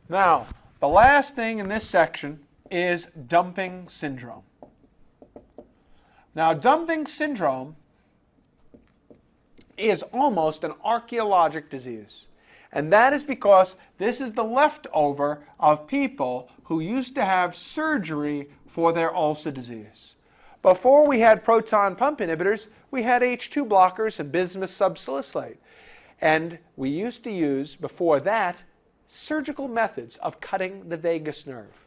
Now, the last thing in this section is dumping syndrome. Now, dumping syndrome is almost an archaeologic disease. And that is because this is the leftover of people who used to have surgery for their ulcer disease. Before we had proton pump inhibitors, we had H2 blockers and bismuth subsalicylate. And we used to use, before that, surgical methods of cutting the vagus nerve.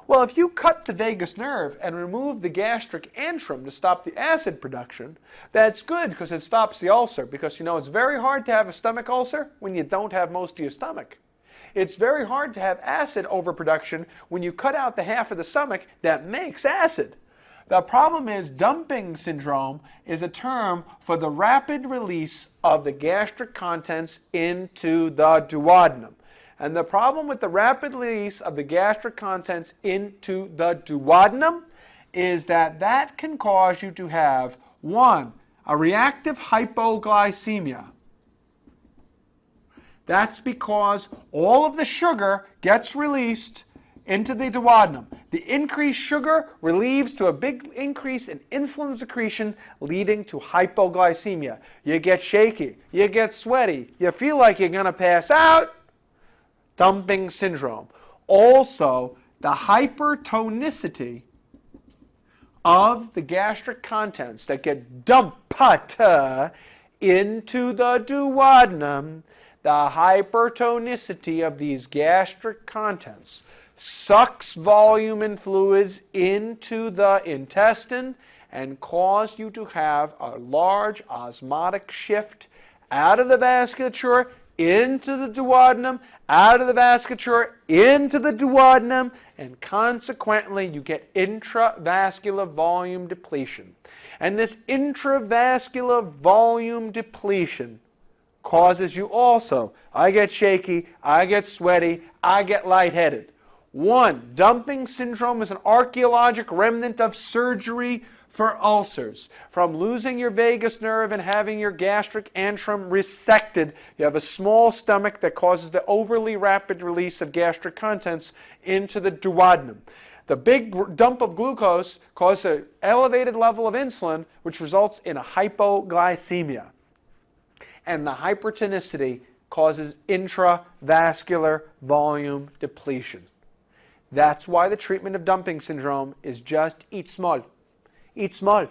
Well, if you cut the vagus nerve and remove the gastric antrum to stop the acid production, that's good because it stops the ulcer. Because, you know, it's very hard to have a stomach ulcer when you don't have most of your stomach. It's very hard to have acid overproduction when you cut out the half of the stomach that makes acid. The problem is dumping syndrome is a term for the rapid release of the gastric contents into the duodenum. And the problem with the rapid release of the gastric contents into the duodenum is that that can cause you to have, one, a reactive hypoglycemia. That's because all of the sugar gets released into the duodenum. The increased sugar relieves to a big increase in insulin secretion, leading to hypoglycemia. You get shaky, you get sweaty, you feel like you're going to pass out. Dumping syndrome. Also, the hypertonicity of the gastric contents that get dumped into the duodenum, the hypertonicity of these gastric contents sucks volume and fluids into the intestine and cause you to have a large osmotic shift out of the vasculature into the duodenum, out of the vasculature, into the duodenum, and consequently you get intravascular volume depletion. And this intravascular volume depletion causes you also, I get shaky, I get sweaty, I get lightheaded. One, dumping syndrome is an archaeologic remnant of surgery for ulcers. From losing your vagus nerve and having your gastric antrum resected, you have a small stomach that causes the overly rapid release of gastric contents into the duodenum. The big dump of glucose causes an elevated level of insulin, which results in a hypoglycemia. And the hypertonicity causes intravascular volume depletion. That's why the treatment of dumping syndrome is just eat small. Eat small.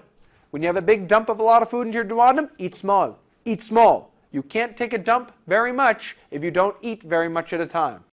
When you have a big dump of a lot of food into your duodenum, eat small. Eat small. You can't take a dump very much if you don't eat very much at a time.